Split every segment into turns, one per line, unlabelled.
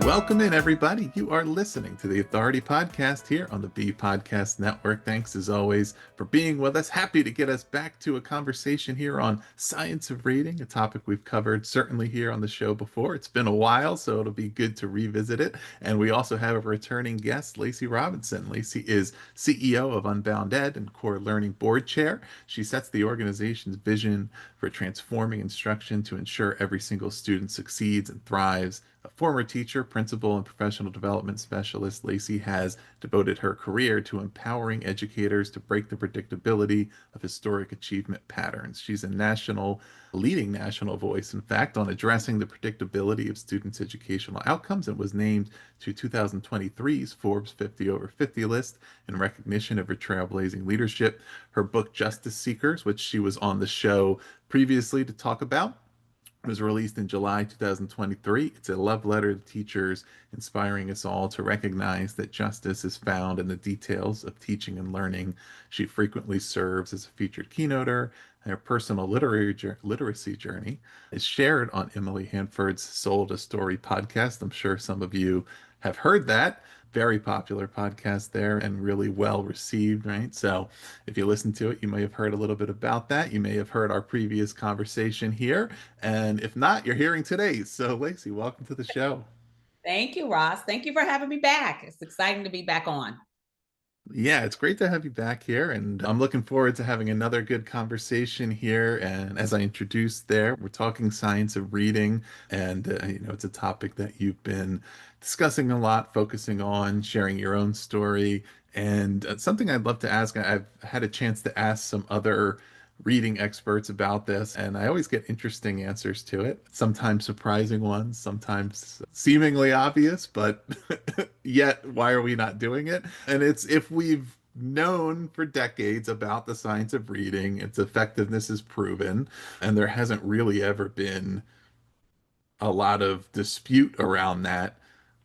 Welcome in, everybody. You are listening to the Authority Podcast here on the B Podcast Network. Thanks, as always, for being with us. Happy to get us back to a conversation here on science of reading, a topic we've covered certainly here on the show before. It's been a while, so it'll be good to revisit it. And we also have a returning guest, Lacey Robinson. Lacey is CEO of UnboundEd and Core Learning Board Chair. She sets the organization's vision for transforming instruction to ensure every single student succeeds and thrives. A former teacher, principal, and professional development specialist, Lacey has devoted her career to empowering educators to break the predictability of historic achievement patterns. She's a leading national voice, in fact, on addressing the predictability of students' educational outcomes, and was named to 2023's Forbes 50 Over 50 list in recognition of her trailblazing leadership. Her book, Justice Seekers, which she was on the show previously to talk about, was released in July 2023. It's a love letter to teachers, inspiring us all to recognize that justice is found in the details of teaching and learning. She frequently serves as a featured keynoter, and her personal literacy journey is shared on Emily Hanford's Sold a Story podcast. I'm sure some of you have heard that. Very popular podcast there and really well received, right? So if you listen to it, you may have heard a little bit about that. You may have heard our previous conversation here. And if not, you're hearing today. So Lacey, welcome to the show.
Thank you, Ross. Thank you for having me back. It's exciting to be back on.
Yeah, it's great to have you back here, and I'm looking forward to having another good conversation here. And as I introduced there, we're talking science of reading, and it's a topic that you've been discussing a lot, focusing on sharing your own story. And something I'd love to ask, I've had a chance to ask some other reading experts about this, and I always get interesting answers to it. Sometimes surprising ones, sometimes seemingly obvious, but yet why are we not doing it? And it's if we've known for decades about the science of reading, its effectiveness is proven, and there hasn't really ever been a lot of dispute around that.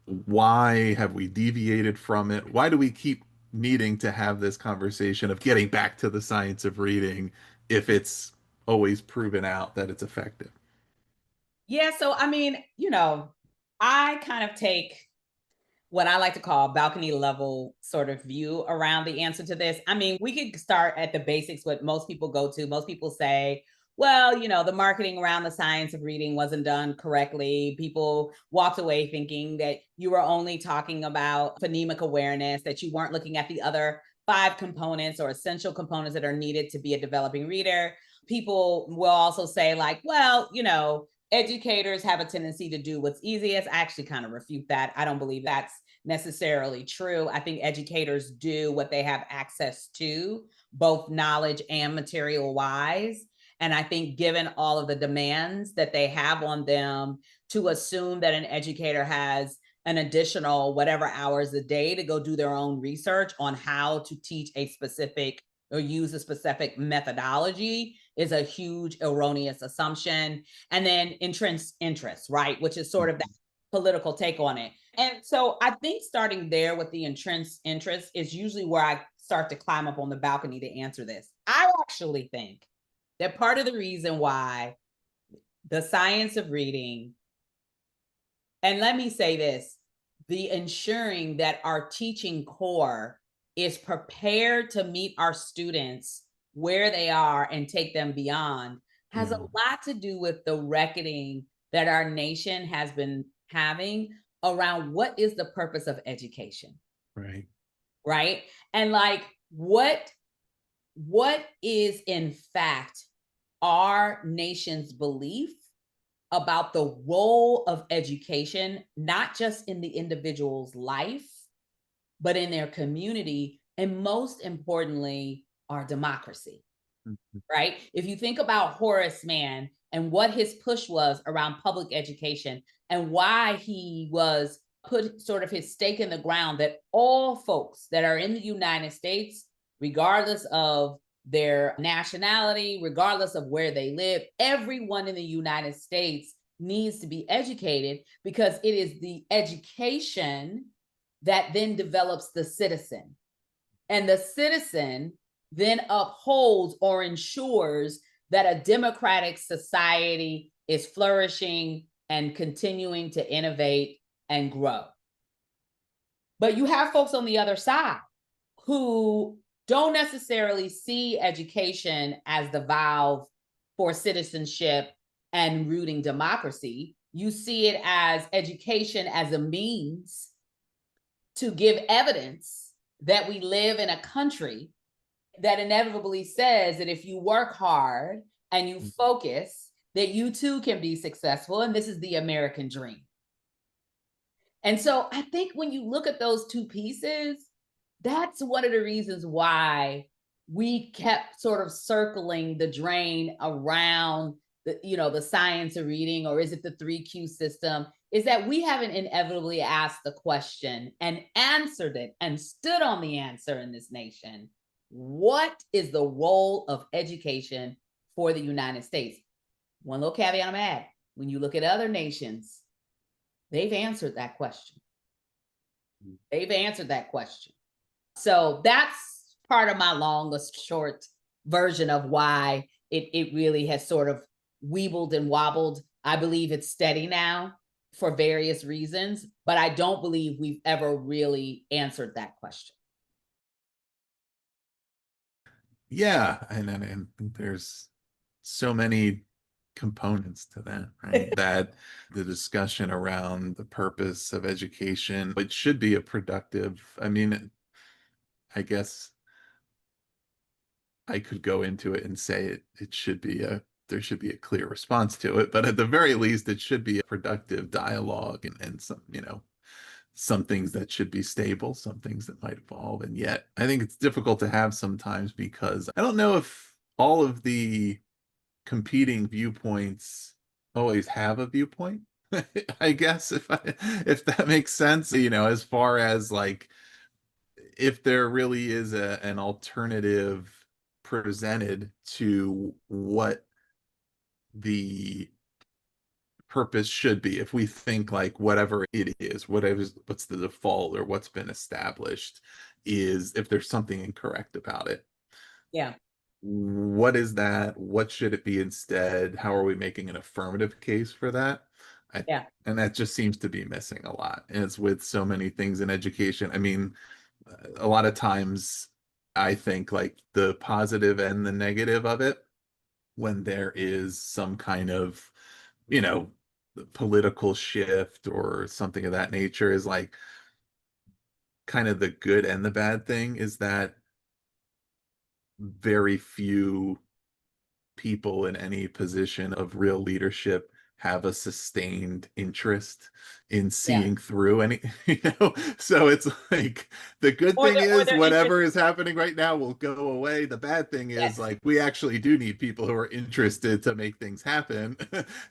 Why have we deviated from it? Why do we keep needing to have this conversation of getting back to the science of reading if it's always proven out that it's effective?
Yeah, so I kind of take what I like to call balcony level sort of view around the answer to this. I mean, we could start at the basics, what most people go to. Most people say, well, the marketing around the science of reading wasn't done correctly. People walked away thinking that you were only talking about phonemic awareness, that you weren't looking at the other 5 components or essential components that are needed to be a developing reader. People will also say, like, well, educators have a tendency to do what's easiest. I actually kind of refute that. I don't believe that's necessarily true. I think educators do what they have access to, both knowledge and material wise. And I think given all of the demands that they have on them, to assume that an educator has an additional whatever hours a day to go do their own research on how to teach a specific or use a specific methodology is a huge erroneous assumption. And then entrenched interest, right? Which is sort of that political take on it. And so I think starting there with the entrenched interest is usually where I start to climb up on the balcony to answer this. I actually think that part of the reason why the science of reading, and let me say this, the ensuring that our teaching core is prepared to meet our students where they are and take them beyond, has a lot to do with the reckoning that our nation has been having around what is the purpose of education.
Right.
Right. And like what is in fact our nation's belief about the role of education, not just in the individual's life, but in their community, and most importantly, our democracy, right? If you think about Horace Mann and what his push was around public education and why he was put sort of his stake in the ground that all folks that are in the United States, regardless of their nationality, regardless of where they live, everyone in the United States needs to be educated, because it is the education that then develops the citizen. And the citizen then upholds or ensures that a democratic society is flourishing and continuing to innovate and grow. But you have folks on the other side who don't necessarily see education as the valve for citizenship and rooting democracy. You see it as education as a means to give evidence that we live in a country that inevitably says that if you work hard and you focus, that you too can be successful. And this is the American dream. And so I think when you look at those two pieces, that's one of the reasons why we kept sort of circling the drain around the science of reading, or is it the 3Q system? Is that we haven't inevitably asked the question and answered it and stood on the answer in this nation. What is the role of education for the United States? One little caveat I'm gonna add: when you look at other nations, they've answered that question. They've answered that question. So that's part of my longest short version of why it really has sort of weebled and wobbled. I believe it's steady now for various reasons, but I don't believe we've ever really answered that question.
Yeah, and there's so many components to that, right? That the discussion around the purpose of education, it should be a productive, I mean, I guess I could go into it and say it should be there should be a clear response to it, but at the very least, it should be a productive dialogue and some, some things that should be stable, some things that might evolve. And yet, I think it's difficult to have sometimes because I don't know if all of the competing viewpoints always have a viewpoint. I guess if that makes sense, as far as like if there really is an alternative presented to what the purpose should be, if we think like whatever it is, what's the default or what's been established, is if there's something incorrect about it,
Yeah.
what is that? What should it be instead? How are we making an affirmative case for that?
Yeah.
And that just seems to be missing a lot. And it's with so many things in education. I mean, a lot of times I think like the positive and the negative of it, when there is some kind of, you know, political shift or something of that nature, is like kind of the good and the bad thing is that very few people in any position of real leadership have a sustained interest in
Yeah.
seeing through any, so it's like the good
Or
thing
their or
is
their interest.
whatever is happening right now will go away. The bad thing is
Yes.
like we actually do need people who are interested to make things happen.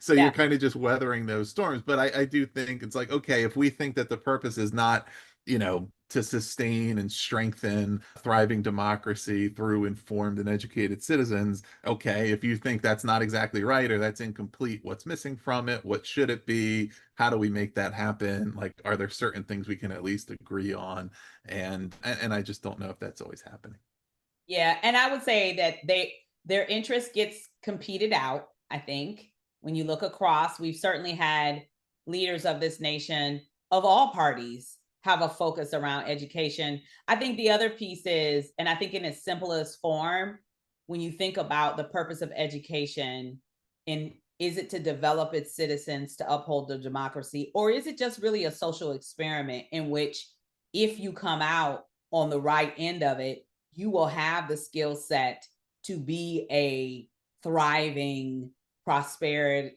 So you're
Yeah.
kind of just weathering those storms. But I do think it's like, okay, if we think that the purpose is not, to sustain and strengthen thriving democracy through informed and educated citizens. Okay, if you think that's not exactly right or that's incomplete, what's missing from it? What should it be? How do we make that happen? Like, are there certain things we can at least agree on? And I just don't know if that's always happening.
Yeah. And I would say that their interest gets competed out, I think. When you look across, we've certainly had leaders of this nation of all parties have a focus around education. I think the other piece is, and I think in its simplest form, when you think about the purpose of education, in is it to develop its citizens to uphold the democracy, or is it just really a social experiment in which if you come out on the right end of it, you will have the skill set to be a thriving, prosperous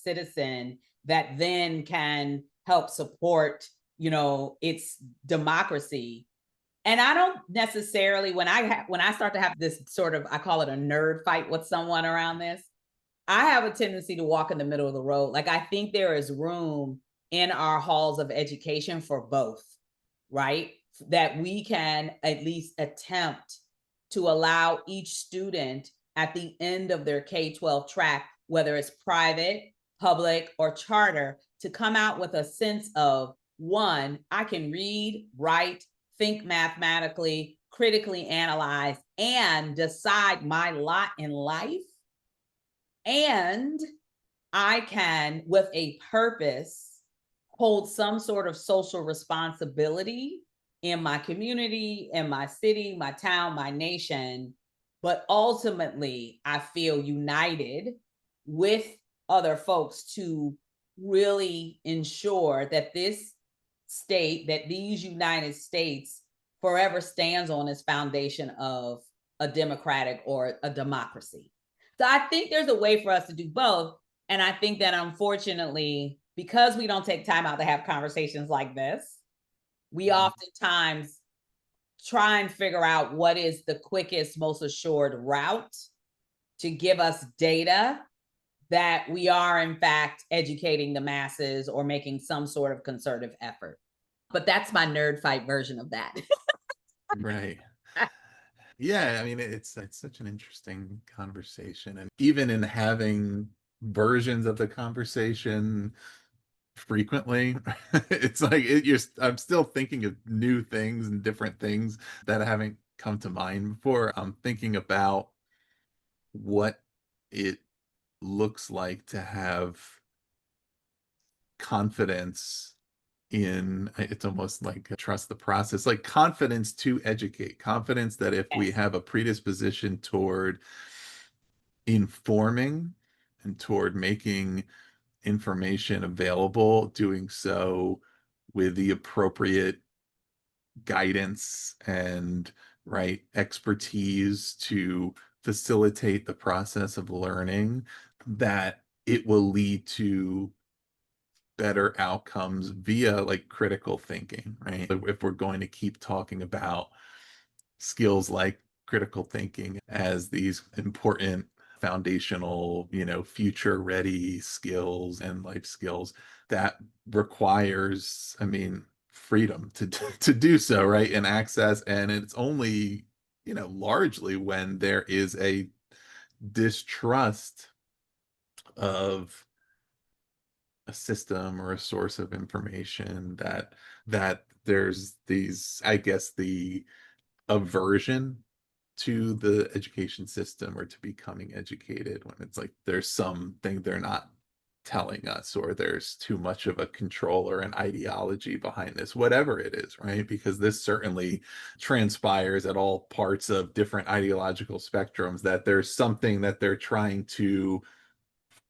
citizen that then can help support, its democracy. And I don't necessarily, when I start to have this sort of, I call it a nerd fight with someone around this, I have a tendency to walk in the middle of the road. Like, I think there is room in our halls of education for both, right? That we can at least attempt to allow each student at the end of their K-12 track, whether it's private, public, or charter, to come out with a sense of, one, I can read, write, think mathematically, critically analyze, and decide my lot in life. And I can, with a purpose, hold some sort of social responsibility in my community, in my city, my town, my nation. But ultimately, I feel united with other folks to really ensure that this state, that these United States forever stands on its foundation of a democratic or a democracy. So I think there's a way for us to do both. And I think that unfortunately, because we don't take time out to have conversations like this, we oftentimes try and figure out what is the quickest, most assured route to give us data that we are, in fact, educating the masses or making some sort of concerted effort. But that's my nerd fight version of that.
Right. Yeah, I mean, it's such an interesting conversation, and even in having versions of the conversation frequently, it's like I'm still thinking of new things and different things that haven't come to mind before. I'm thinking about what it looks like to have confidence in it's almost like trust the process, like confidence to educate, confidence that if we
Yes.
have a predisposition toward informing and toward making information available, doing so with the appropriate guidance and right expertise to facilitate the process of learning, that it will lead to better outcomes via like critical thinking, right? If we're going to keep talking about skills like critical thinking as these important foundational, future ready skills and life skills, that requires, I mean, freedom to to do so, right? And access, and it's only, largely when there is a distrust of a system or a source of information, that there's these, I guess, the aversion to the education system or to becoming educated, when it's like there's something they're not telling us, or there's too much of a control or an ideology behind this, whatever it is, right? Because this certainly transpires at all parts of different ideological spectrums, that there's something that they're trying to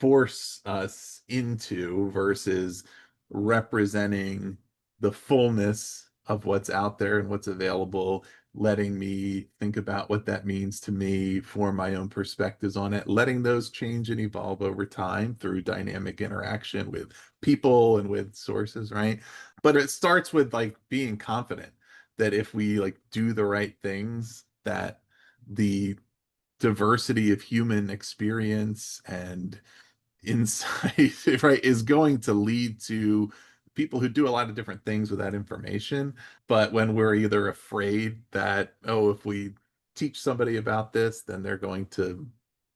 force us into versus representing the fullness of what's out there and what's available, letting me think about what that means to me, form my own perspectives on it, letting those change and evolve over time through dynamic interaction with people and with sources, right? But it starts with like being confident that if we like do the right things, that the diversity of human experience and insight right, is going to lead to people who do a lot of different things with that information. But when we're either afraid that, oh, if we teach somebody about this, then they're going to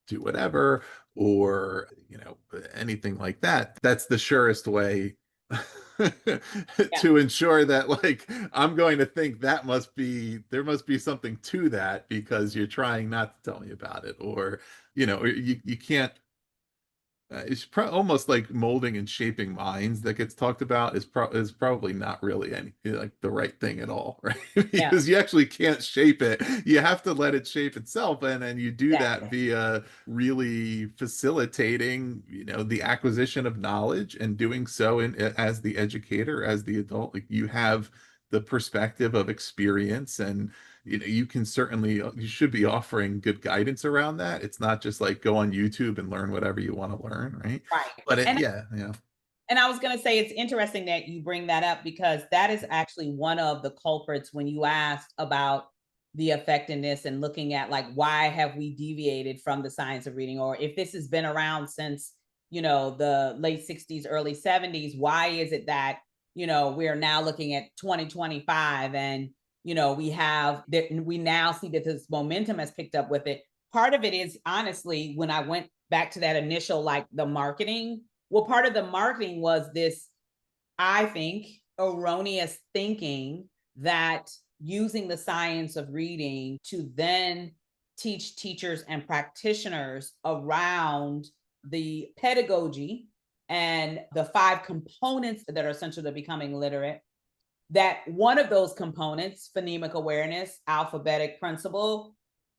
do whatever, or anything like that, that's the surest way
Yeah.
to ensure that, like, I'm going to think that there must be something to that, because you're trying not to tell me about it, or you can't. It's almost like molding and shaping minds that gets talked about is probably not really any like the right thing at all, right?
Yeah.
Because you actually can't shape it. You have to let it shape itself, and then you do that
Exactly.
via really facilitating, the acquisition of knowledge, and doing so as the educator, as the adult. Like, you have the perspective of experience, and you can certainly, you should be offering good guidance around that. It's not just like go on YouTube and learn whatever you want to learn, right?
Right.
But
And
yeah.
And I was going to say, it's interesting that you bring that up, because that is actually one of the culprits when you asked about the effectiveness and looking at like, why have we deviated from the science of reading? Or if this has been around since, the late 60s, early 70s, why is it that, we're now looking at 2025 and, we now see that this momentum has picked up with it. Part of it is honestly, when I went back to that initial, like the marketing, well, part of the marketing was this, I think, erroneous thinking that using the science of reading to then teach teachers and practitioners around the pedagogy and the 5 components that are essential to becoming literate, that one of those components, phonemic awareness, alphabetic principle,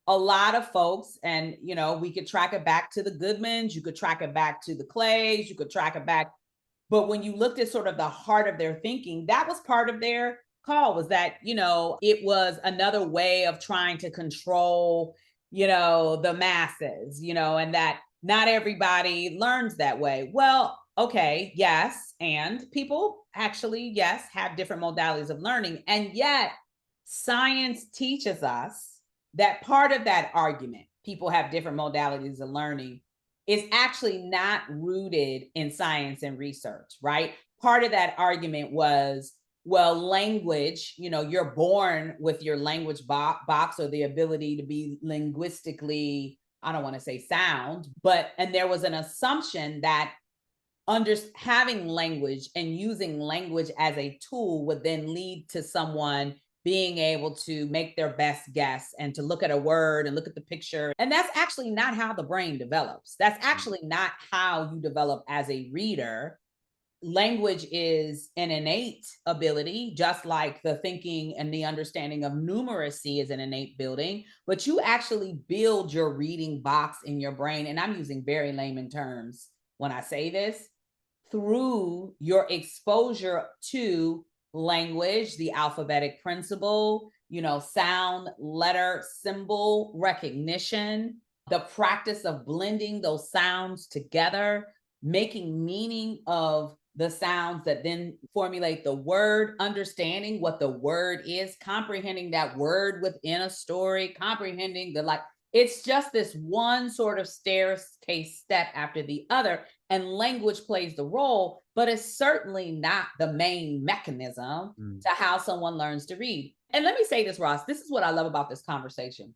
a lot of folks, and we could track it back to the Goodmans, you could track it back to the Clays, you could track it back. But when you looked at sort of the heart of their thinking, that was part of their call, was that, it was another way of trying to control, the masses, and that not everybody learns that way. Well, okay, yes. And people actually, yes, have different modalities of learning. And yet, science teaches us that part of that argument, people have different modalities of learning, is actually not rooted in science and research, right? Part of that argument was, well, language, you're born with your language box or the ability to be linguistically, I don't want to say sound, and there was an assumption that having language and using language as a tool would then lead to someone being able to make their best guess and to look at a word and look at the picture. And that's actually not how the brain develops. That's actually not how you develop as a reader. Language is an innate ability, just like the thinking and the understanding of numeracy is an innate building, but you actually build your reading box in your brain. And I'm using very layman terms when I say this, through your exposure to language, the alphabetic principle, sound, letter, symbol recognition, the practice of blending those sounds together, making meaning of the sounds that then formulate the word, understanding what the word is, comprehending that word within a story, comprehending it's just this one sort of staircase step after the other, and language plays the role, but it's certainly not the main mechanism to how someone learns to read. And let me say this, Ross, this is what I love about this conversation.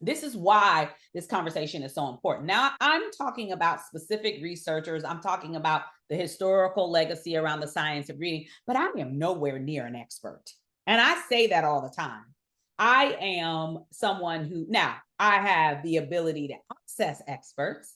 This is why this conversation is so important. Now, I'm talking about specific researchers. I'm talking about the historical legacy around the science of reading, but I am nowhere near an expert. And I say that all the time. I am someone who, now, I have the ability to access experts.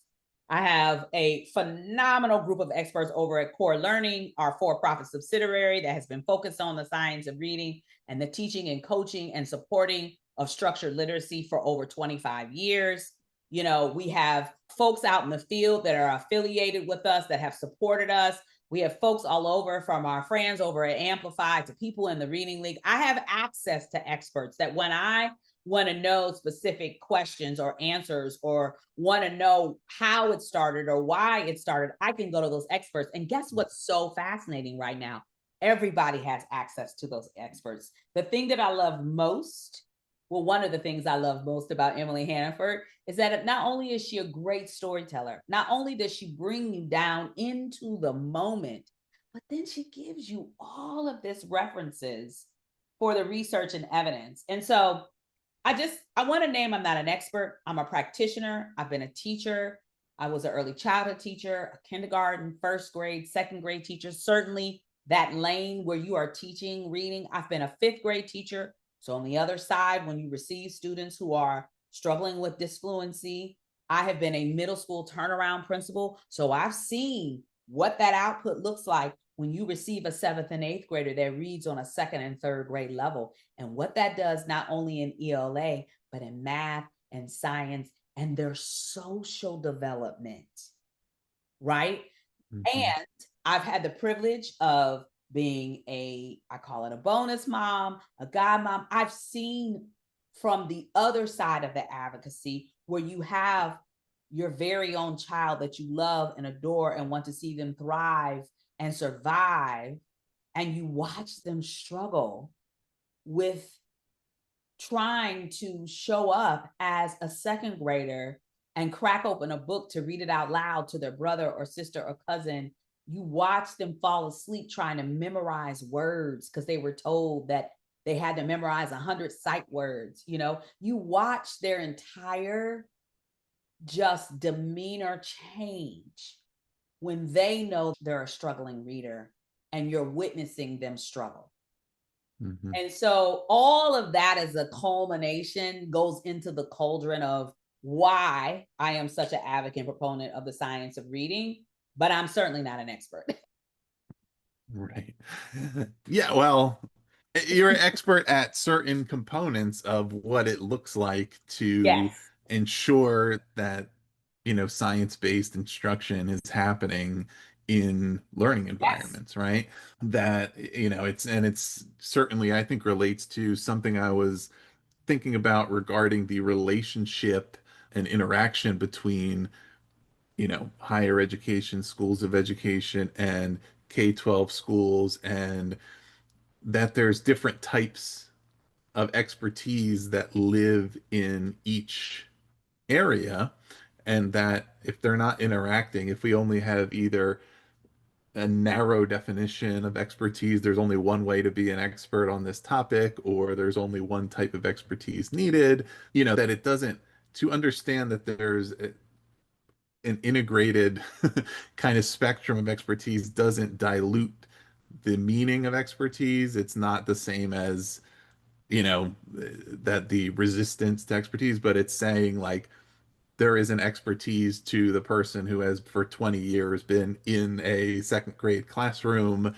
I have a phenomenal group of experts over at Core Learning, our for-profit subsidiary that has been focused on the science of reading and the teaching and coaching and supporting of structured literacy for over 25 years. We have folks out in the field that are affiliated with us, that have supported us. We have folks all over, from our friends over at Amplify to people in the Reading League. I have access to experts that when I want to know specific questions or answers, or want to know how it started or why it started, I can go to those experts. And guess what's so fascinating right now? Everybody has access to those experts. The thing that I love most, well, one of the things I love most about Emily Hanford is that not only is she a great storyteller, not only does she bring you down into the moment, but then she gives you all of this references for the research and evidence. And so I want to name, I'm not an expert. I'm a practitioner. I've been a teacher. I was an early childhood teacher, a kindergarten, first grade, second grade teacher. Certainly that lane where you are teaching reading. I've been a fifth grade teacher. So on the other side, when you receive students who are struggling with disfluency, I have been a middle school turnaround principal. So I've seen what that output looks like when you receive a 7th and 8th grader that reads on a 2nd and 3rd grade level, and what that does not only in ELA, but in math and science and their social development, right? And I've had the privilege of being I call it a bonus mom, a god mom. I've seen from the other side of the advocacy where you have your very own child that you love and adore and want to see them thrive and survive, and you watch them struggle with trying to show up as a 2nd grader and crack open a book to read it out loud to their brother or sister or cousin. You watch them fall asleep trying to memorize words because they were told that they had to memorize 100 sight words. You watch their entire just demeanor change when they know they're a struggling reader and you're witnessing them struggle. And so all of that as a culmination goes into the cauldron of why I am such an advocate and proponent of the science of reading. but I'm certainly not an expert.
Right. Yeah, well, you're an expert at certain components of what it looks like to
Yes.
ensure that, science-based instruction is happening in learning
Yes.
environments, right? That, it's certainly, I think, relates to something I was thinking about regarding the relationship and interaction between, higher education, schools of education, and K-12 schools, and that there's different types of expertise that live in each area, and that if they're not interacting, if we only have either a narrow definition of expertise, there's only one way to be an expert on this topic, or there's only one type of expertise needed, that it doesn't, to understand that there's an integrated kind of spectrum of expertise doesn't dilute the meaning of expertise. It's not the same as, that the resistance to expertise, but it's saying like there is an expertise to the person who has for 20 years been in a second grade classroom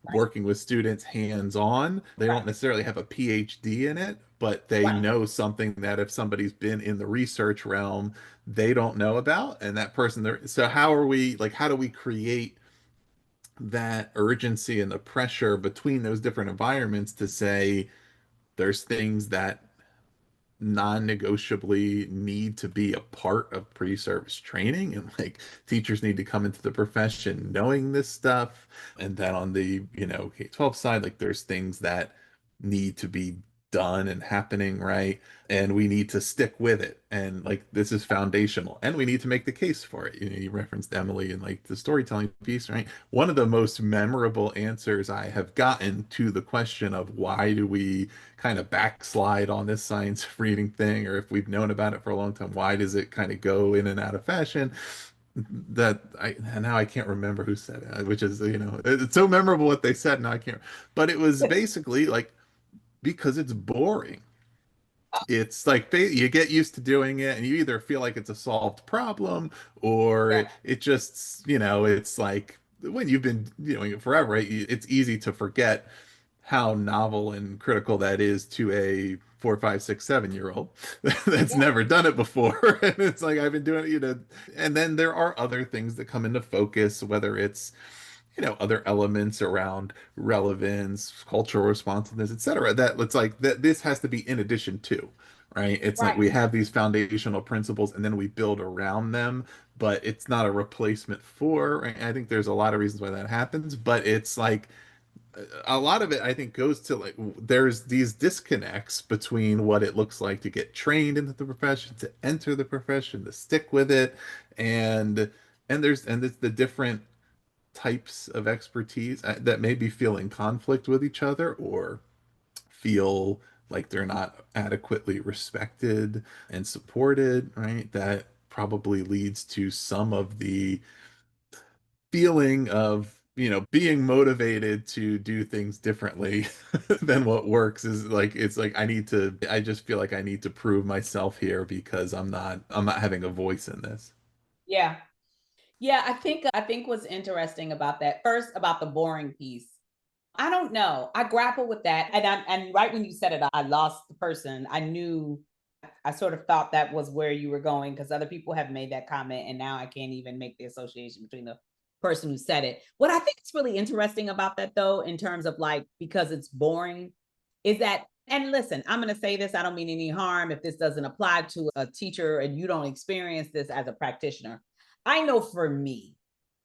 Right.
working with students hands on. They don't
Right.
necessarily have a PhD in it, but they
Right.
know something that if somebody's been in the research realm, they don't know about. And that person there. So how do we create that urgency and the pressure between those different environments to say there's things that non-negotiably need to be a part of pre-service training, and like teachers need to come into the profession knowing this stuff, and then on the K-12 side, like there's things that need to be done and happening, right? And we need to stick with it, and like this is foundational, and we need to make the case for it. You referenced Emily and like the storytelling piece, right? One of the most memorable answers I have gotten to the question of why do we kind of backslide on this science reading thing, or if we've known about it for a long time, why does it kind of go in and out of fashion? That I now I can't remember who said it, which is, it's so memorable what they said. Now I can't, but it was basically like because it's boring. It's like you get used to doing it, and you either feel like it's a solved problem, or
Yeah.
it just, it's like when you've been doing it forever, right? It's easy to forget how novel and critical that is to a 4, 5, 6, 7 year old that's
Yeah.
never done it before. And it's like I've been doing it, and then there are other things that come into focus, whether it's, other elements around relevance, cultural responsiveness, etc. That it's like that this has to be in addition to, right? It's like
Right.
we have these foundational principles and then we build around them, but it's not a replacement for, right? I think there's a lot of reasons why that happens, but it's like a lot of it I think goes to like there's these disconnects between what it looks like to get trained into the profession, to enter the profession, to stick with it, and it's the different types of expertise that maybe feel in conflict with each other, or feel like they're not adequately respected and supported, right? That probably leads to some of the feeling of, being motivated to do things differently than what works. Is like it's like I just feel like I need to prove myself here because I'm not having a voice in this.
Yeah. Yeah, I think what's interesting about that, first about the boring piece. I don't know. I grapple with that. And right when you said it, I lost the person. I knew I sort of thought that was where you were going because other people have made that comment and now I can't even make the association between the person who said it. What I think is really interesting about that though, in terms of like because it's boring, is that and listen, I'm going to say this, I don't mean any harm if this doesn't apply to a teacher and you don't experience this as a practitioner. I know for me,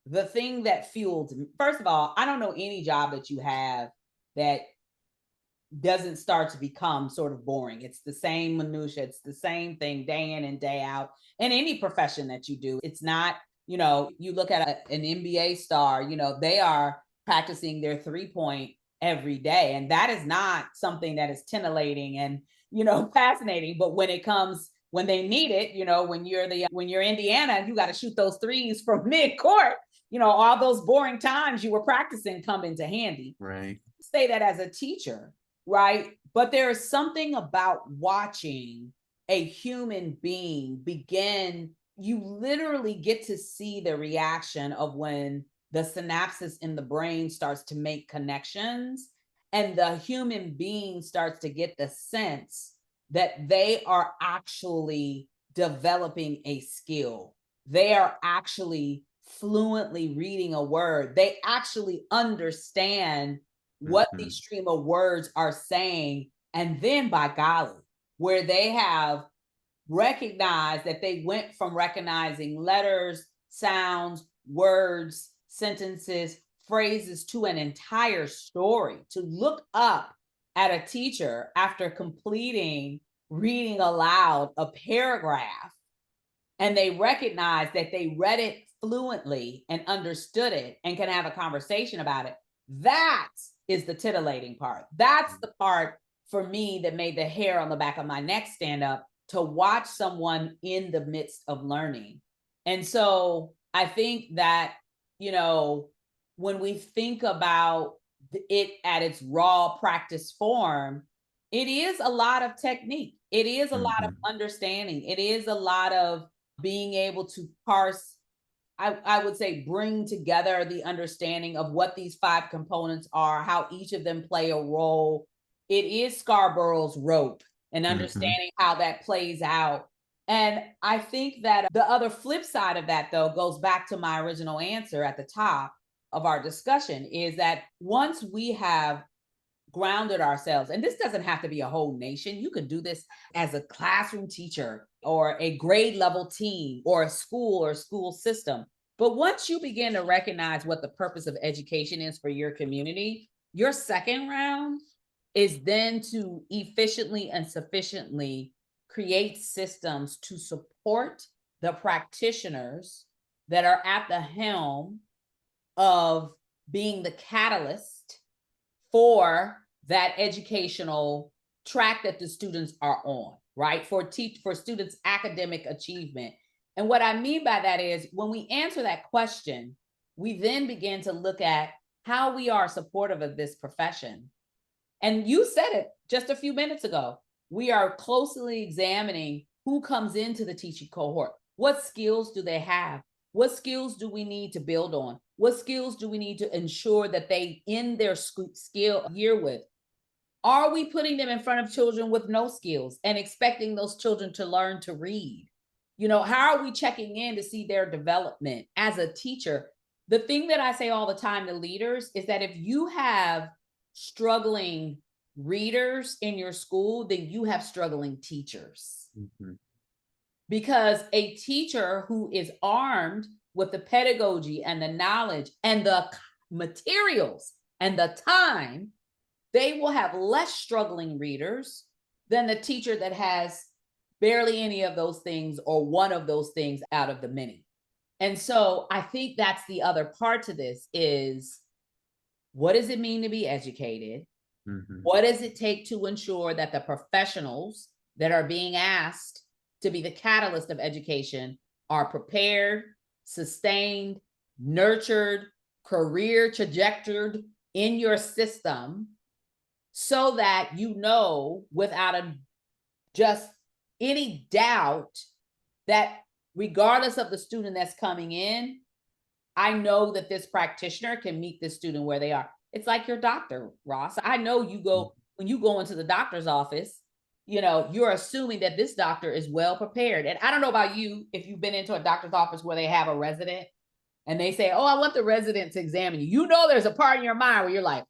the thing that fueled, first of all, I don't know any job that you have that doesn't start to become sort of boring. It's the same minutia, it's the same thing day in and day out. In any profession that you do, it's not, you look at an NBA star, they are practicing their 3 point every day. And that is not something that is titillating and, fascinating. But when it comes, when they need it, when you're Indiana, you got to shoot those threes from mid court, all those boring times you were practicing come into handy.
Right.
Say that as a teacher, right? But there is something about watching a human being begin you literally get to see the reaction of when the synapses in the brain starts to make connections and the human being starts to get the sense that they are actually developing a skill. They are actually fluently reading a word. They actually understand what
Hmm.
these stream of words are saying. And then, by golly, where they have recognized that they went from recognizing letters, sounds, words, sentences, phrases to an entire story, to look up at a teacher after completing reading aloud a paragraph, and they recognize that they read it fluently and understood it and can have a conversation about it. That is the titillating part. That's the part for me that made the hair on the back of my neck stand up, to watch someone in the midst of learning. And so I think that, you know, when we think about it at its raw practice form, it is a lot of technique. It is a lot of
Hmm.
understanding. It is a lot of being able to parse, I would say, bring together the understanding of what these five components are, how each of them play a role. It is Scarborough's rope and
Hmm.
understanding how that plays out. And I think that the other flip side of that, though, goes back to my original answer at the top of our discussion, is that once we have grounded ourselves, and this doesn't have to be a whole nation, you can do this as a classroom teacher or a grade level team or a school or school system. But once you begin to recognize what the purpose of education is for your community, your second round is then to efficiently and sufficiently create systems to support the practitioners that are at the helm of being the catalyst for that educational track that the students are on, right? For students' academic achievement. And what I mean by that is, when we answer that question, we then begin to look at how we are supportive of this profession. And you said it just a few minutes ago. We are closely examining who comes into the teaching cohort. What skills do they have? What skills do we need to build on? What skills do we need to ensure that they end their skill year with? Are we putting them in front of children with no skills and expecting those children to learn to read? How are we checking in to see their development as a teacher? The thing that I say all the time to leaders is that if you have struggling readers in your school, then you have struggling teachers.
Hmm.
Because a teacher who is armed with the pedagogy and the knowledge and the materials and the time, they will have less struggling readers than the teacher that has barely any of those things or one of those things out of the many. And so I think that's the other part to this is, what does it mean to be educated?
Hmm.
What does it take to ensure that the professionals that are being asked to be the catalyst of education are prepared, sustained, nurtured, career trajectored in your system, so that without just any doubt that regardless of the student that's coming in, I know that this practitioner can meet this student where they are. It's like your doctor, Ross. I know when you go into the doctor's office, you're assuming that this doctor is well prepared. And I don't know about you, if you've been into a doctor's office where they have a resident and they say, "Oh, I want the resident to examine you." There's a part in your mind where you're like,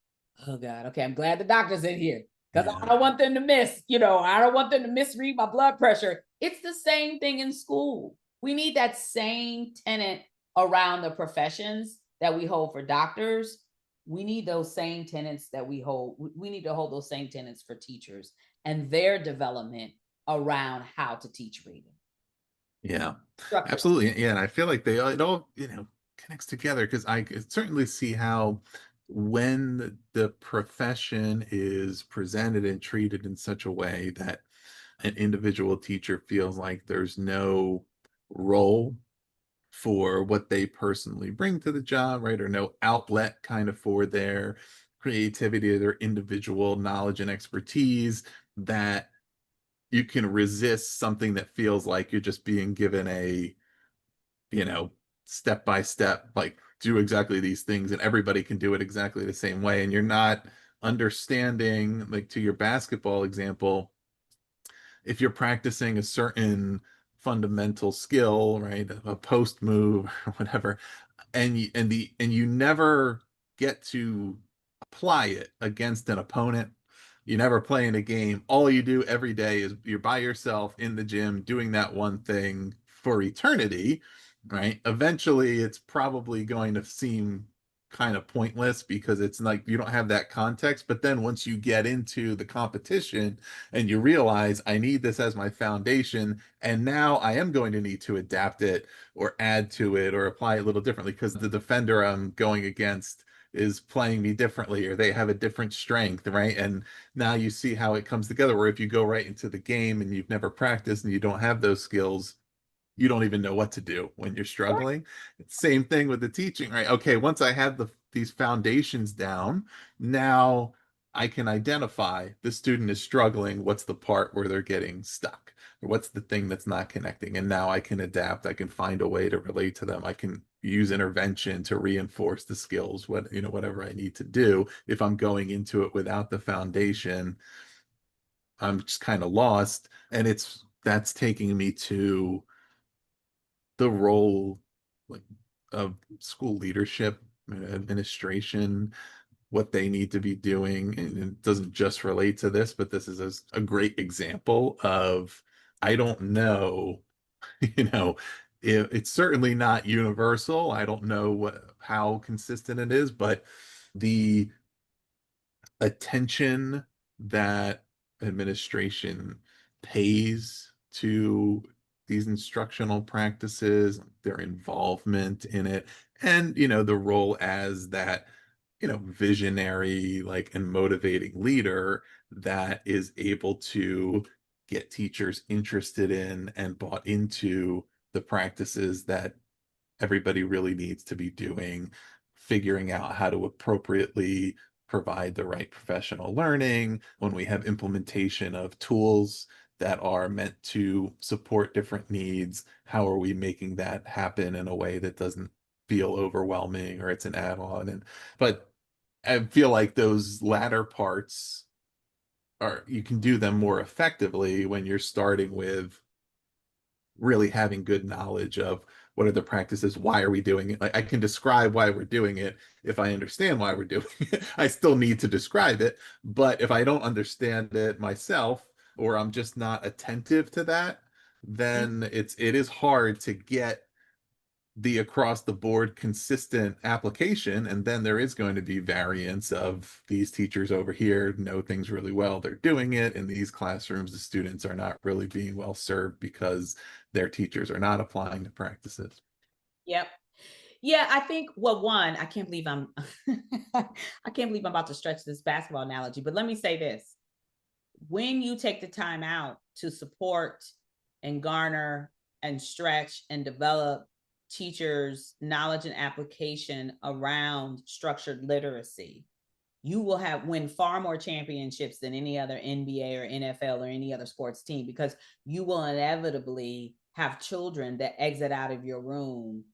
"Oh God, okay, I'm glad the doctor's in here because I
Yeah.
don't want them to I don't want them to misread my blood pressure." It's the same thing in school. We need that same tenet around the professions that we hold for doctors. We need those same tenets that we hold. We need to hold those same tenets for teachers and their development around how to teach reading.
Yeah,
Structure.
absolutely. Yeah, and I feel like it all, connects together, because I could certainly see how when the profession is presented and treated in such a way that an individual teacher feels like there's no role for what they personally bring to the job, right? Or no outlet kind of for their creativity or their individual knowledge and expertise, that you can resist something that feels like you're just being given a you know, step by step, like do exactly these things and everybody can do it exactly the same way. And you're not understanding, like to your basketball example, if you're practicing a certain fundamental skill, right, a post move or whatever, and you never get to apply it against an opponent. You never play in a game. All you do every day is you're by yourself in the gym doing that one thing for eternity, right? Eventually, it's probably going to seem kind of pointless because it's like you don't have that context. But then once you get into the competition and you realize I need this as my foundation, and now I am going to need to adapt it or add to it or apply it a little differently because the defender I'm going against is playing me differently or they have a different strength, right? And now you see how it comes together. Where if you go right into the game and you've never practiced and you don't have those skills, you don't even know what to do when you're struggling. Same thing with the teaching, right? Okay, once I have these foundations down, now I can identify the student is struggling. What's the part where they're getting stuck? Or what's the thing that's not connecting? And now I can adapt. I can find a way to relate to them. I can use intervention to reinforce the skills, whatever I need to do. If I'm going into it without the foundation, I'm just kind of lost. And that's taking me to the role, like, of school leadership, administration, what they need to be doing. And it doesn't just relate to this, but this is a great example of I don't know, you know, it's certainly not universal. I don't know how consistent it is, but the attention that administration pays to these instructional practices, their involvement in it, and the role as that visionary, like, and motivating leader that is able to get teachers interested in and bought into the practices that everybody really needs to be doing, figuring out how to appropriately provide the right professional learning when we have implementation of tools that are meant to support different needs. How are we making that happen in a way that doesn't feel overwhelming or it's an add-on? But I feel like those latter parts are, you can do them more effectively when you're starting with really having good knowledge of what are the practices, why are we doing it. Like, I can describe why we're doing it if I understand why we're doing it. I still need to describe it, but if I don't understand it myself, or I'm just not attentive to that, then it is hard to get the across the board consistent application. And then there is going to be variance of these teachers over here know things really well, they're doing it in these classrooms, the students are not really being well served because their teachers are not applying the practices.
Yep. Yeah, I think, well, one, I can't believe I'm I can't believe I'm about to stretch this basketball analogy, but let me say this. When you take the time out to support and garner and stretch and develop teachers' knowledge and application around structured literacy, you will have win far more championships than any other NBA or NFL or any other sports team, because you will inevitably have children that exit out of your room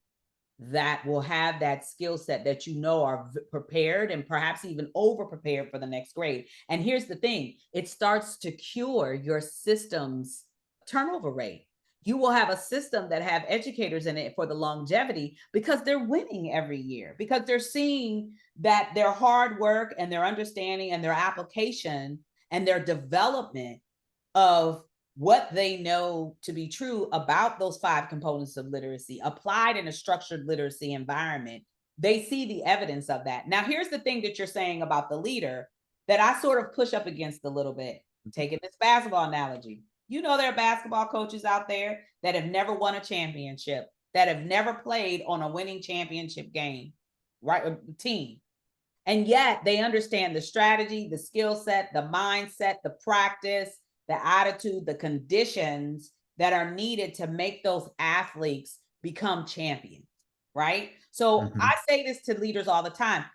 that will have that skill set that are prepared and perhaps even over prepared for the next grade. And here's the thing, it starts to cure your system's turnover rate. You will have a system that have educators in it for the longevity because they're winning every year, because they're seeing that their hard work and their understanding and their application and their development of what they know to be true about those 5 components of literacy applied in a structured literacy environment. They see the evidence of that. Now, here's the thing that you're saying about the leader that I sort of push up against a little bit. Taking this basketball analogy, there are basketball coaches out there that have never won a championship, that have never played on a winning championship game, right? Team. And yet they understand the strategy, the skill set, the mindset, the practice, the attitude, the conditions that are needed to make those athletes become champions, right? So
Mhm.
I say this to leaders all the time.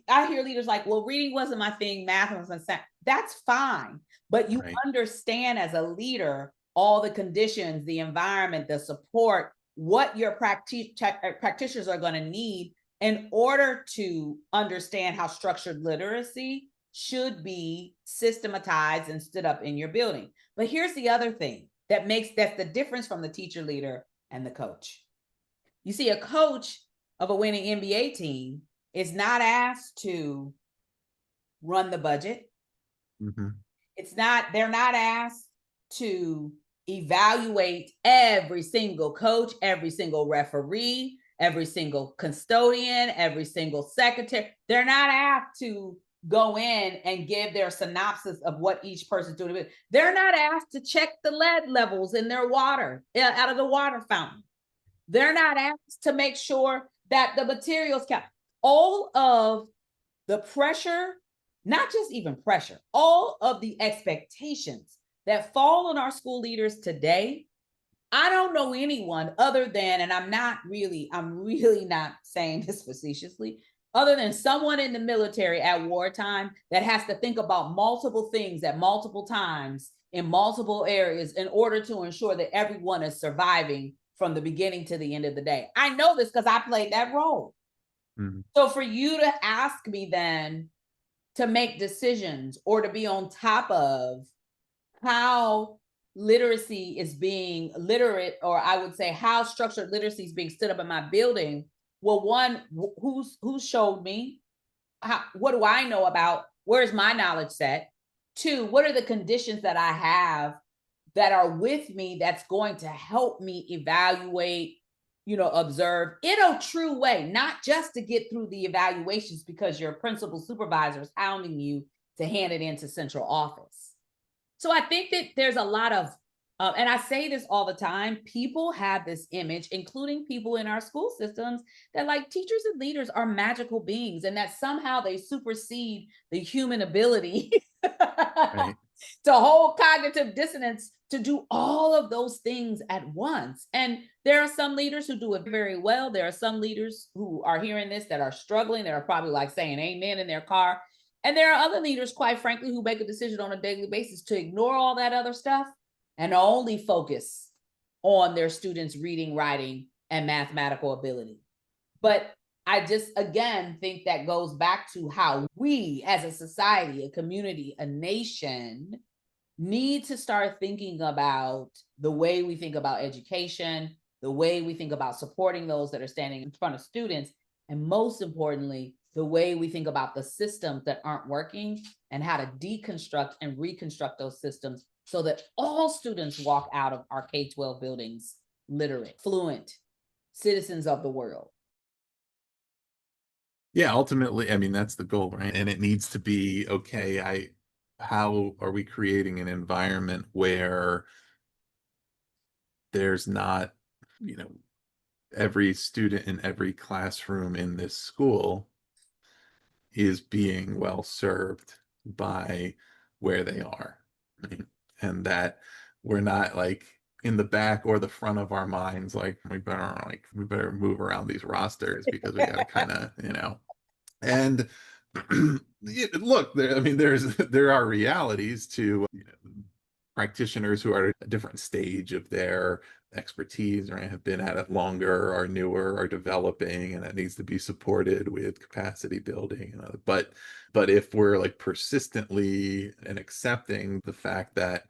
I hear leaders like, well, reading wasn't my thing, math wasn't. That's fine. But you
Right.
understand as a leader all the conditions, the environment, the support, what your practitioners are going to need in order to understand how structured literacy should be systematized and stood up in your building. But here's the other thing that's the difference from the teacher leader and the coach. You see, a coach of a winning NBA team is not asked to run the budget.
Mm-hmm.
They're not asked to evaluate every single coach, every single referee, every single custodian, every single secretary. They're not asked to go in and give their synopsis of what each person's doing. They're not asked to check the lead levels in their water out of the water fountain. They're not asked to make sure that the materials count. All of the pressure, not just even pressure, all of the expectations that fall on our school leaders today. I don't know anyone other than, and I'm really not saying this facetiously, other than someone in the military at wartime that has to think about multiple things at multiple times in multiple areas in order to ensure that everyone is surviving from the beginning to the end of the day. I know this because I played that role. Mm-hmm. So for you to ask me then to make decisions or to be on top of how literacy is being literate, or I would say how structured literacy is being stood up in my building. Well, one, who showed me? What do I know about? Where's my knowledge set? Two, what are the conditions that I have that are with me that's going to help me evaluate, observe in a true way, not just to get through the evaluations because your principal supervisor is hounding you to hand it into central office. So I think that there's a lot of, and I say this all the time, people have this image, including people in our school systems, that like teachers and leaders are magical beings and that somehow they supersede the human ability right. to hold cognitive dissonance to do all of those things at once. And there are some leaders who do it very well. There are some leaders who are hearing this that are struggling, that are probably like saying amen in their car. And there are other leaders, quite frankly, who make a decision on a daily basis to ignore all that other stuff and only focus on their students' reading, writing, and mathematical ability. But I just, again, think that goes back to how we as a society, a community, a nation need to start thinking about the way we think about education, the way we think about supporting those that are standing in front of students, and most importantly, the way we think about the systems that aren't working and how to deconstruct and reconstruct those systems so that all students walk out of our K-12 buildings literate, fluent citizens of the world.
Yeah, ultimately, I mean, that's the goal, right? And it needs to be, okay, how are we creating an environment where there's not, every student in every classroom in this school is being well served by where they are, right? And that we're not like in the back or the front of our minds, like we better move around these rosters because we got to kind of, and look, there are realities to practitioners who are at a different stage of their expertise, or have been at it longer, are newer, are developing, and that needs to be supported with capacity building. But if we're like persistently and accepting the fact that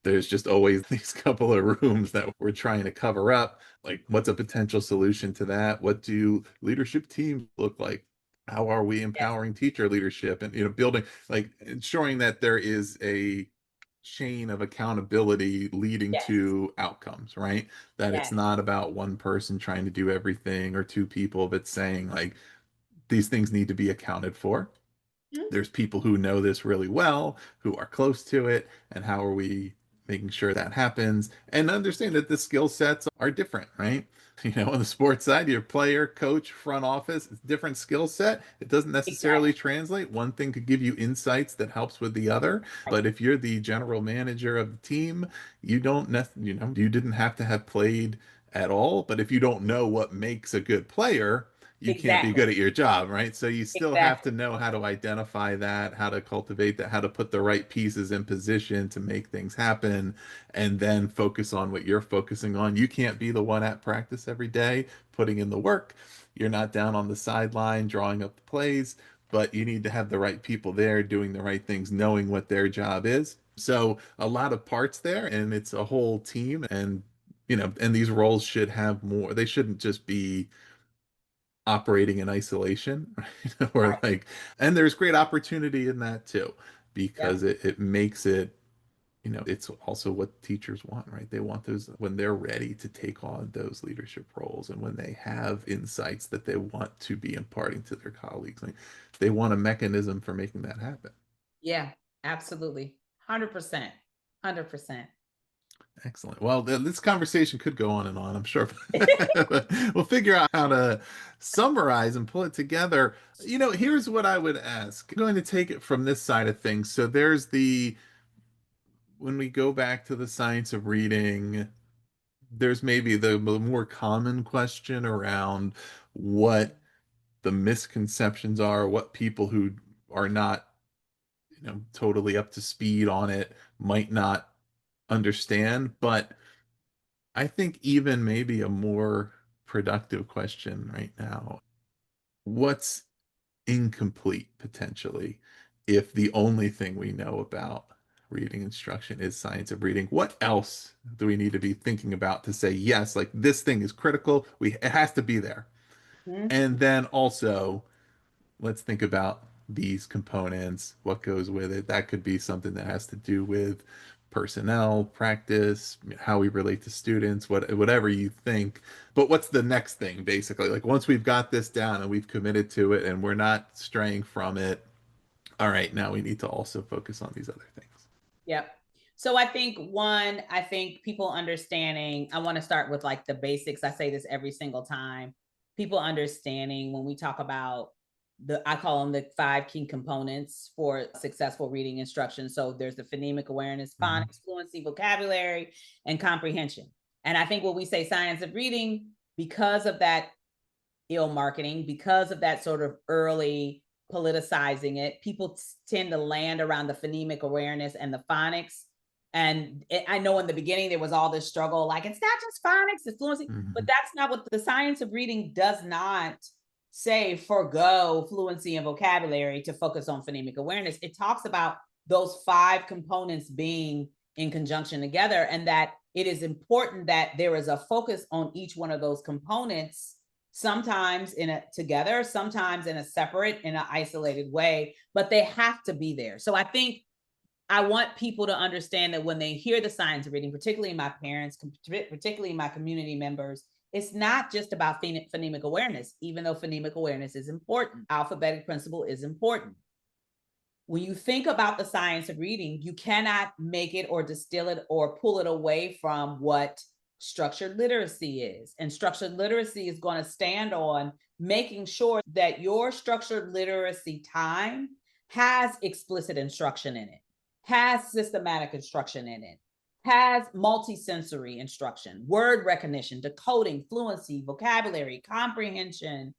there's just always these couple of rooms that we're trying to cover up, like what's a potential solution to that? What do leadership teams look like? How are we empowering teacher leadership and building, like ensuring that there is a chain of accountability leading to outcomes, right? That it's not about one person trying to do everything or two people, but saying like these things need to be accounted for. There's people who know this really well, who are close to it, and how are we making sure that happens? And understand that the skill sets are different, right? On the sports side, your player, coach, front office, it's different skill set. It doesn't necessarily translate. One thing could give you insights that helps with the other. But if you're the general manager of the team, you didn't have to have played at all. But if you don't know what makes a good player, you can't be
Exactly.
good at your job, right? So you still have
Exactly.
to know how to identify that, how to cultivate that, how to put the right pieces in position to make things happen, and then focus on what you're focusing on. You can't be the one at practice every day, putting in the work. You're not down on the sideline drawing up the plays, but you need to have the right people there doing the right things, knowing what their job is. So a lot of parts there, and it's a whole team. And and these roles should have more. They shouldn't just be operating in isolation, right? Or
Right.
like, and there's great opportunity in that too,
Yep.
because it makes it, it's also what teachers want, right? They want those when they're ready to take on those leadership roles, and when they have insights that they want to be imparting to their colleagues, like, they want a mechanism for making that happen.
Yeah. Absolutely. 100%. 100%.
Excellent. Well, this conversation could go on and on, I'm sure. We'll figure out how to summarize and pull it together. Here's what I would ask. I'm going to take it from this side of things. So there's when we go back to the science of reading, there's maybe the more common question around what the misconceptions are, what people who are not, totally up to speed on it might not understand. But I think even maybe a more productive question right now, what's incomplete potentially if the only thing we know about reading instruction is science of reading? What else do we need to be thinking about to say, yes, like this thing is critical, it has to be there?
Mhm.
And then also, let's think about these components, what goes with it. That could be something that has to do with personnel, practice, how we relate to students, whatever you think. But what's the next thing, basically? Like once we've got this down and we've committed to it and we're not straying from it, all right, now we need to also focus on these other things.
Yep. So I think one, I think people understanding, I want to start with like the basics. I say this every single time. People understanding when we talk about I call them the five key components for successful reading instruction. So there's the phonemic awareness,
Mhm.
phonics, fluency, vocabulary, and comprehension. And I think when we say science of reading, because of that ill marketing, because of that sort of early politicizing it, people tend to land around the phonemic awareness and the phonics. And I know in the beginning there was all this struggle, like it's not just phonics, it's fluency, but
Mhm.
that's not what the science of reading does not say. Forgo fluency and vocabulary to focus on phonemic awareness. It talks about those five components being in conjunction together, and that it is important that there is a focus on each one of those components, sometimes in a together, sometimes in a separate, in an isolated way, but they have to be there. So I think I want people to understand that when they hear the science of reading, particularly my parents, particularly my community members, it's not just about phonemic awareness, even though phonemic awareness is important. Alphabetic principle is important. When you think about the science of reading, you cannot make it or distill it or pull it away from what structured literacy is. And structured literacy is going to stand on making sure that your structured literacy time has explicit instruction in it, has systematic instruction in it, has multisensory instruction, word recognition, decoding, fluency, vocabulary, comprehension,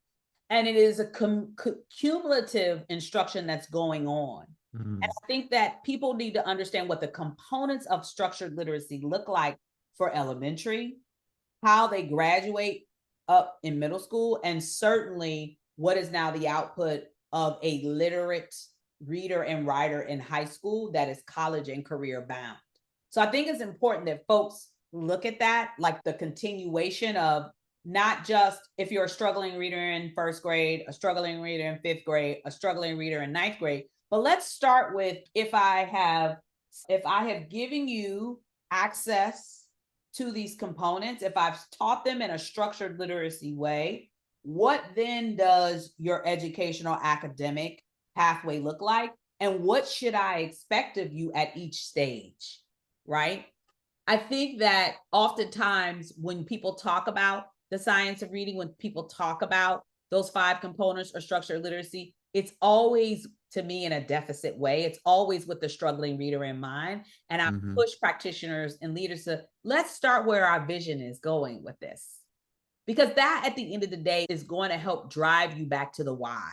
and it is a cumulative instruction that's going on. And
Mhm.
I think that people need to understand what the components of structured literacy look like for elementary, how they graduate up in middle school, and certainly what is now the output of a literate reader and writer in high school that is college and career bound. So I think it's important that folks look at that, like the continuation of not just if you're a struggling reader in first grade, a struggling reader in fifth grade, a struggling reader in ninth grade. But let's start with if I have given you access to these components, if I've taught them in a structured literacy way, what then does your educational academic pathway look like? And what should I expect of you at each stage? Right? I think that oftentimes when people talk about the science of reading, when people talk about those five components or structured literacy, it's always to me in a deficit way. It's always with the struggling reader in mind. And I
Mhm.
push practitioners and leaders to let's start where our vision is going with this. Because that at the end of the day is going to help drive you back to the why,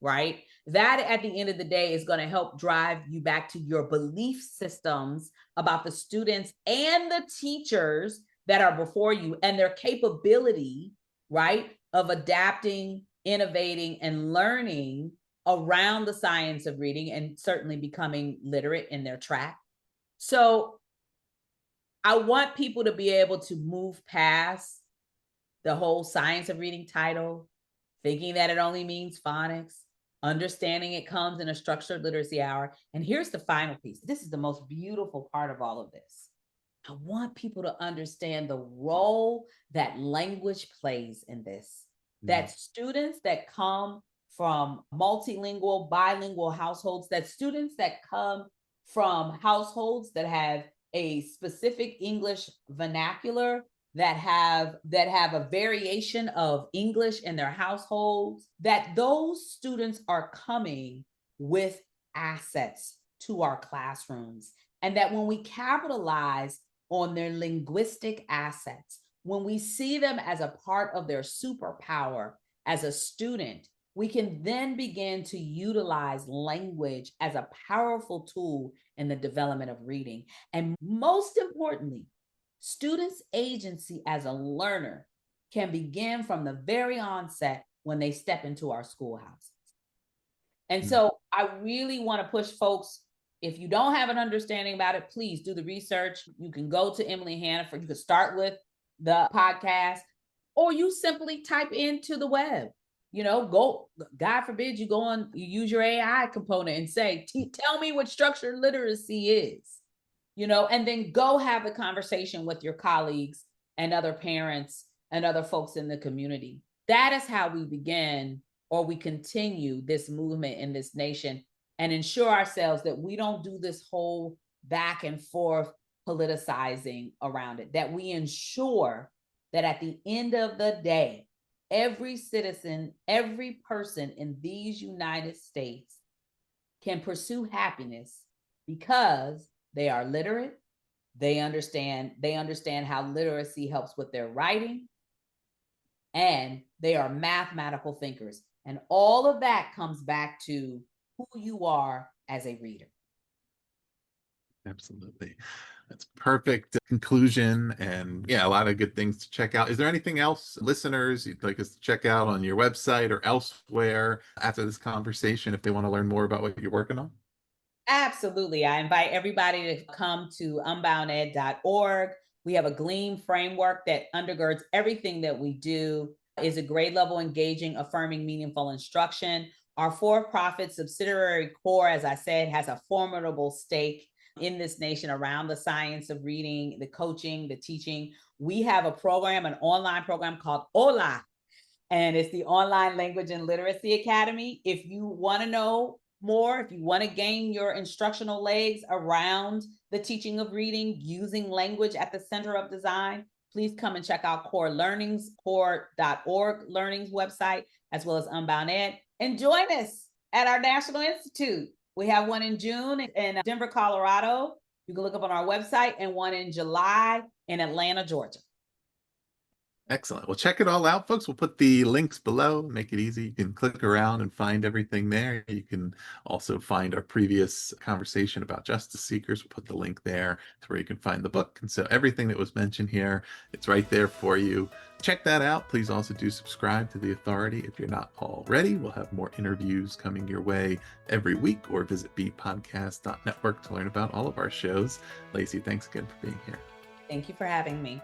right? That at the end of the day is going to help drive you back to your belief systems about the students and the teachers that are before you and their capability, right, of adapting, innovating, and learning around the science of reading and certainly becoming literate in their track. So I want people to be able to move past the whole science of reading title, thinking that it only means phonics, understanding it comes in a structured literacy hour. And here's the final piece. This is the most beautiful part of all of this. I want people to understand the role that language plays in this. That students that come from multilingual, bilingual households, that students that come from households that have a specific English vernacular, that have a variation of English in their households, that those students are coming with assets to our classrooms. And that when we capitalize on their linguistic assets, when we see them as a part of their superpower as a student, we can then begin to utilize language as a powerful tool in the development of reading. And most importantly, students' agency as a learner can begin from the very onset when they step into our schoolhouses. And so I really want to push folks, if you don't have an understanding about it, please do the research. You can go to Emily Hanford. You can start with the podcast, or you simply type into the web. Go, God forbid you use your AI component and say, tell me what structured literacy is, and then go have a conversation with your colleagues and other parents and other folks in the community. That is how we begin, or we continue this movement in this nation and ensure ourselves that we don't do this whole back and forth politicizing around it, that we ensure that at the end of the day, every citizen, every person in these United States can pursue happiness because they are literate. They understand how literacy helps with their writing, and they are mathematical thinkers. And all of that comes back to who you are as a reader.
Absolutely. That's perfect conclusion. And yeah, a lot of good things to check out. Is there anything else, listeners, you'd like us to check out on your website or elsewhere after this conversation if they want to learn more about what you're working on?
Absolutely. I invite everybody to come to unbounded.org. We have a GLEAM framework that undergirds everything that we do. Is a grade level engaging, affirming, meaningful instruction. Our for-profit subsidiary core, as I said, has a formidable stake in this nation around the science of reading, the coaching, the teaching. We have a program, an online program called Hola, and it's the Online Language and Literacy Academy. If you want to know more, if you want to gain your instructional legs around the teaching of reading using language at the center of design, please come and check out core.org learnings website, as well as UnboundEd, and join us at our National Institute. We have one in June in Denver, Colorado. You can look up on our website, and one in July in Atlanta, Georgia.
Excellent. Well, check it all out, folks. We'll put the links below, make it easy. You can click around and find everything there. You can also find our previous conversation about justice seekers. We'll put the link there to where you can find the book. And so everything that was mentioned here, it's right there for you. Check that out. Please also do subscribe to The Authority if you're not already. We'll have more interviews coming your way every week, or visit bpodcast.network to learn about all of our shows. Lacey, thanks again for being here.
Thank you for having me.